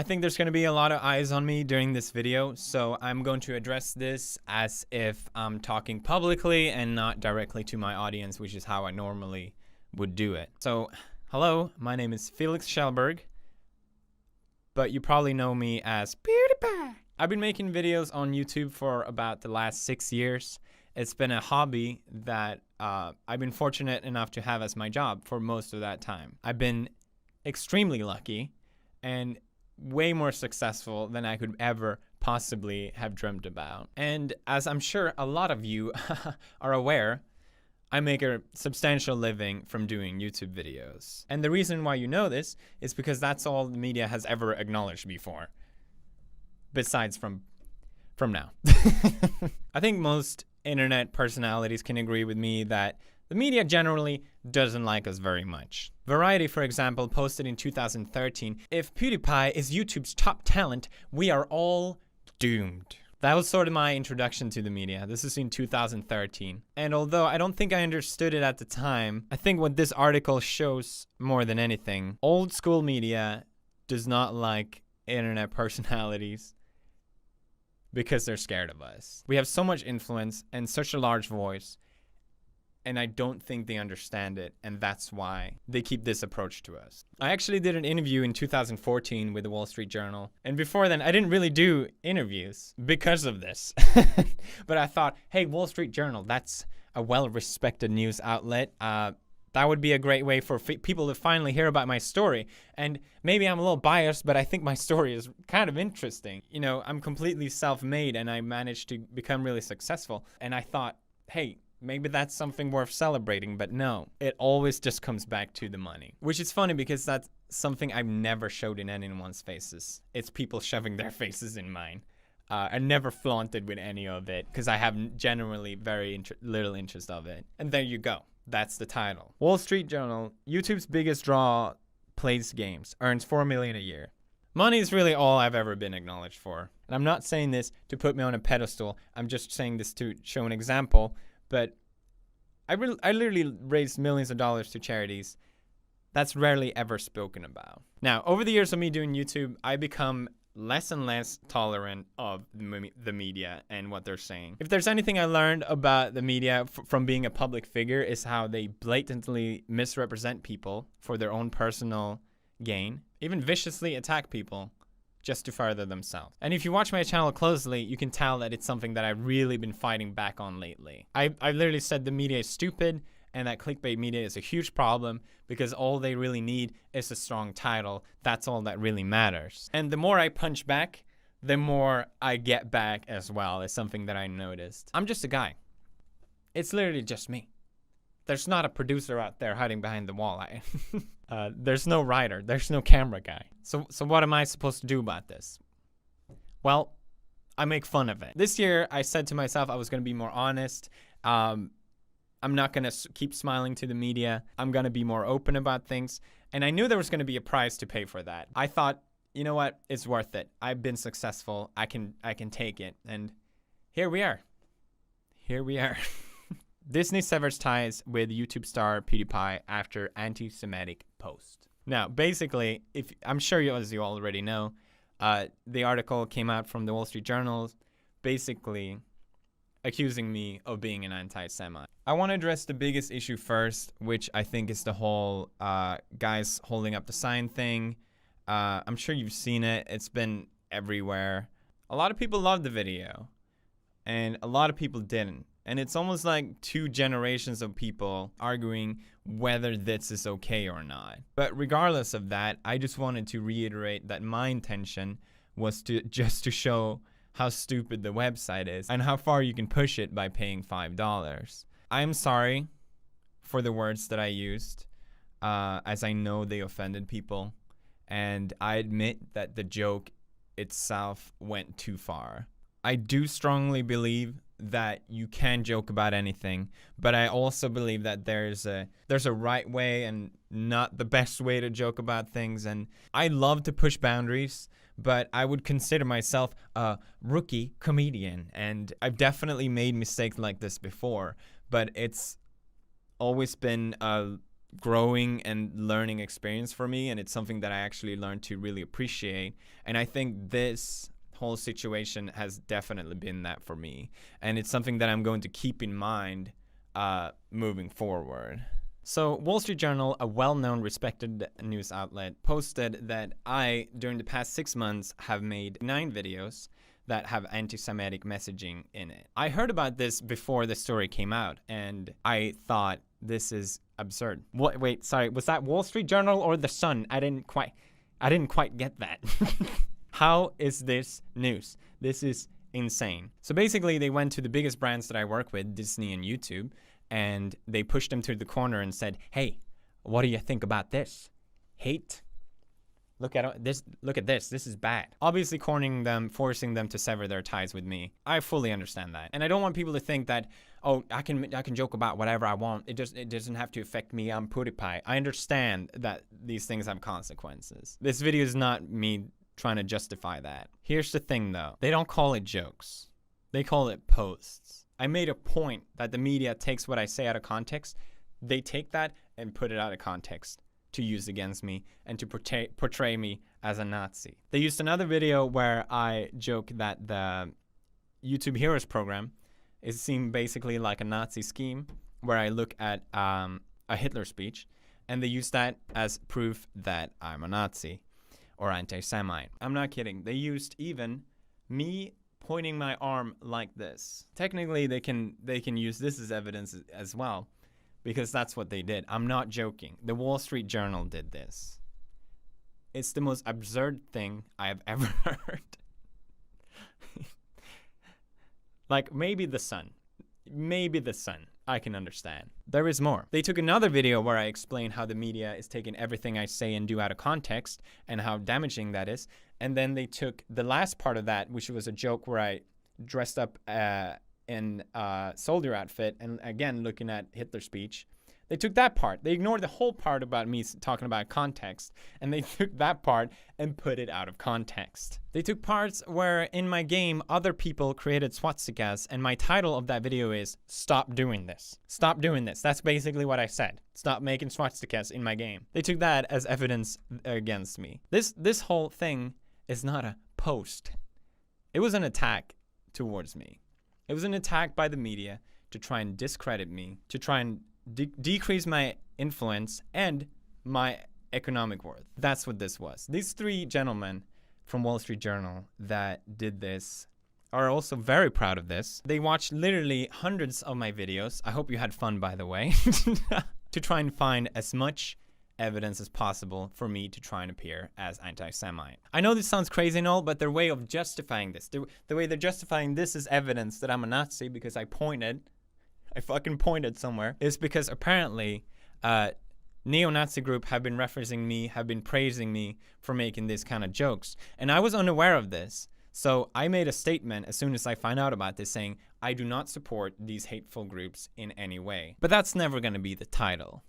I think there's going to be a lot of eyes on me during this video, so I'm going to address this as if I'm talking publicly and not directly to my audience, which is how I normally would do it. So, hello, my name is Felix Schellberg, but you probably know me as Pewdiepie. I've been making videos on YouTube for about the last 6 years. It's been a hobby that I've been fortunate enough to have as my job for most of that time. I've been extremely lucky and way more successful than I could ever possibly have dreamt about. And as I'm sure a lot of you are aware, I make a substantial living from doing YouTube videos. And the reason why you know this is because that's all the media has ever acknowledged before. Besides from now. I think most internet personalities can agree with me that the media generally doesn't like us very much. Variety, for example, posted in 2013, "If PewDiePie is YouTube's top talent, we are all doomed." That was sort of my introduction to the media. This is in 2013. And although I don't think I understood it at the time, I think what this article shows more than anything, old school media does not like internet personalities because they're scared of us. We have so much influence and such a large voice, and I don't think they understand it, and that's why they keep this approach to us. I actually did an interview in 2014 with the Wall Street Journal, and before then, I didn't really do interviews because of this. But I thought, hey, Wall Street Journal, that's a well-respected news outlet. That would be a great way for people to finally hear about my story. And maybe I'm a little biased, but I think my story is kind of interesting. You know, I'm completely self-made, and I managed to become really successful. And I thought, hey, maybe that's something worth celebrating, but no, it always just comes back to the money. Which is funny because that's something I've never showed in anyone's faces. It's people shoving their faces in mine. I never flaunted with any of it because I have generally very little interest of it. And there you go. That's the title. Wall Street Journal, YouTube's biggest draw, plays games, earns $4 million a year. Money is really all I've ever been acknowledged for. And I'm not saying this to put me on a pedestal. I'm just saying this to show an example. But I literally raised millions of dollars to charities. That's rarely ever spoken about. Now, over the years of me doing YouTube, I become less and less tolerant of the media and what they're saying. If there's anything I learned about the media from being a public figure, is how they blatantly misrepresent people for their own personal gain, even viciously attack people just to further themselves. And if you watch my channel closely, you can tell that it's something that I've really been fighting back on lately. I literally said the media is stupid and that clickbait media is a huge problem because all they really need is a strong title. That's all that really matters. And the more I punch back, the more I get back as well. It's something that I noticed. I'm just a guy. It's literally just me. There's not a producer out there hiding behind the wall. There's no writer. There's no camera guy. So what am I supposed to do about this? Well, I make fun of it. This year, I said to myself I was going to be more honest. I'm not going to keep smiling to the media. I'm going to be more open about things. And I knew there was going to be a price to pay for that. I thought, you know what? It's worth it. I've been successful. I can take it. And here we are. Here we are. Disney severs ties with YouTube star PewDiePie after anti-Semitic post. Now, basically, I'm sure as you already know, the article came out from the Wall Street Journal, basically accusing me of being an anti-Semite. I want to address the biggest issue first, which I think is the whole guys holding up the sign thing. I'm sure you've seen it. It's been everywhere. A lot of people loved the video, and a lot of people didn't. And it's almost like two generations of people arguing whether this is okay or not. But regardless of that, I just wanted to reiterate that my intention was just to show how stupid the website is and how far you can push it by paying $5. I'm sorry for the words that I used, as I know they offended people, and I admit that the joke itself went too far. I do strongly believe that you can joke about anything, but I also believe that there's a right way and not the best way to joke about things. And I love to push boundaries, but I would consider myself a rookie comedian, and I've definitely made mistakes like this before, but it's always been a growing and learning experience for me, and it's something that I actually learned to really appreciate. And I think this whole situation has definitely been that for me, and it's something that I'm going to keep in mind moving forward. So Wall Street Journal, a well-known, respected news outlet, posted that I, during the past 6 months, have made 9 videos that have anti-Semitic messaging in it. I heard about this before the story came out, and I thought, this is absurd. What? Wait, sorry, was that Wall Street Journal or The Sun? I didn't quite get that. How is this news? This is insane. So basically, they went to the biggest brands that I work with, Disney and YouTube, and they pushed them to the corner and said, hey, what do you think about this? Hate? Look at this. This is bad. Obviously cornering them, forcing them to sever their ties with me. I fully understand that. And I don't want people to think that, oh, I can joke about whatever I want. It doesn't have to affect me. I'm Pewdiepie. I understand that these things have consequences. This video is not me trying to justify that. Here's the thing though. They don't call it jokes. They call it posts. I made a point that the media takes what I say out of context. They take that and put it out of context to use against me and to portray me as a Nazi. They used another video where I joke that the YouTube Heroes program is seen basically like a Nazi scheme, where I look at a Hitler speech, and they use that as proof that I'm a Nazi or anti-Semite. I'm not kidding. They used even me pointing my arm like this. Technically, they can use this as evidence as well, because that's what they did. I'm not joking. The Wall Street Journal did this. It's the most absurd thing I have ever heard. Like, maybe The Sun. Maybe The Sun. I can understand. There is more. They took another video where I explain how the media is taking everything I say and do out of context and how damaging that is. And then they took the last part of that, which was a joke where I dressed up in a soldier outfit and again looking at Hitler's speech. They took that part. They ignored the whole part about me talking about context, and they took that part and put it out of context. They took parts where in my game other people created swastikas, and my title of that video is "Stop doing this." Stop doing this. That's basically what I said. Stop making swastikas in my game. They took that as evidence against me. This whole thing is not a post. It was an attack towards me. It was an attack by the media to try and discredit me, to try and decrease my influence and my economic worth. That's what this was. These 3 gentlemen from Wall Street Journal that did this are also very proud of this. They watched literally hundreds of my videos. I hope you had fun, by the way, to try and find as much evidence as possible for me to try and appear as anti-Semite. I know this sounds crazy and all, but their way of justifying this, the way they're justifying this as evidence that I'm a Nazi because I fucking pointed somewhere, is because apparently neo-Nazi group have been referencing me, have been praising me for making these kind of jokes. And I was unaware of this. So I made a statement as soon as I found out about this saying, I do not support these hateful groups in any way. But that's never going to be the title.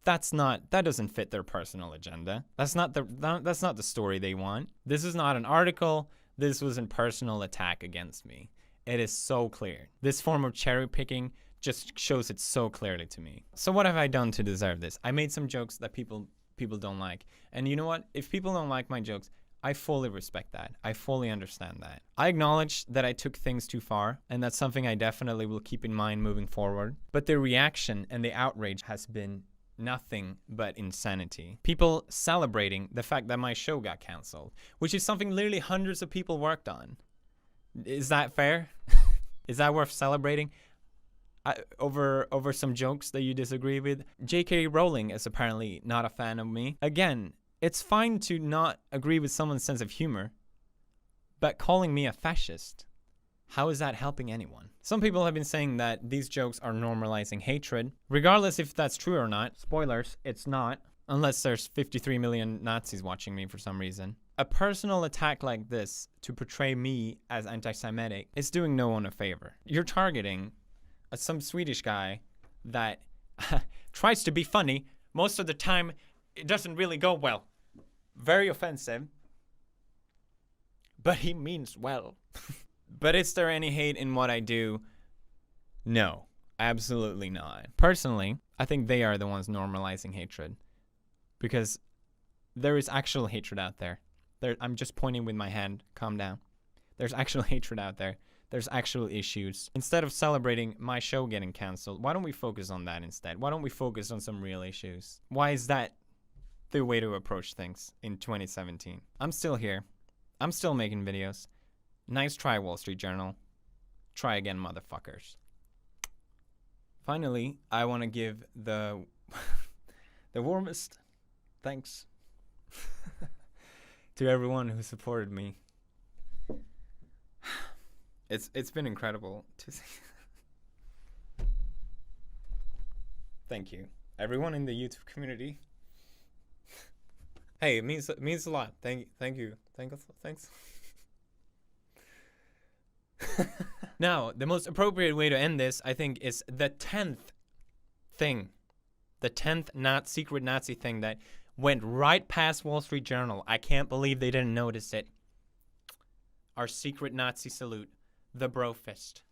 That doesn't fit their personal agenda. That's not the story they want. This is not an article. This was a personal attack against me. It is so clear. This form of cherry picking just shows it so clearly to me. So what have I done to deserve this? I made some jokes that people don't like. And you know what? If people don't like my jokes, I fully respect that. I fully understand that. I acknowledge that I took things too far, and that's something I definitely will keep in mind moving forward. But the reaction and the outrage has been nothing but insanity. People celebrating the fact that my show got canceled, which is something literally hundreds of people worked on. Is that fair? Is that worth celebrating? Over some jokes that you disagree with? J.K. Rowling is apparently not a fan of me. Again, it's fine to not agree with someone's sense of humor, but calling me a fascist, how is that helping anyone? Some people have been saying that these jokes are normalizing hatred. Regardless if that's true or not, spoilers, it's not, unless there's 53 million Nazis watching me for some reason. A personal attack like this to portray me as anti-Semitic is doing no one a favor. You're targeting some Swedish guy that tries to be funny. Most of the time, it doesn't really go well. Very offensive. But he means well. But is there any hate in what I do? No. Absolutely not. Personally, I think they are the ones normalizing hatred, because there is actual hatred out there. I'm just pointing with my hand. Calm down. There's actual hatred out there. There's actual issues. Instead of celebrating my show getting canceled, why don't we focus on that instead? Why don't we focus on some real issues? Why is that the way to approach things in 2017? I'm still here. I'm still making videos. Nice try, Wall Street Journal. Try again, motherfuckers. Finally, I want to give the the warmest thanks to everyone who supported me. It's been incredible to see. Thank you, everyone in the YouTube community. Hey, it means a lot. Thank you. Thanks. Now, the most appropriate way to end this, I think, is the 10th thing. The 10th secret Nazi thing that went right past Wall Street Journal. I can't believe they didn't notice it. Our secret Nazi salute. The bro fist.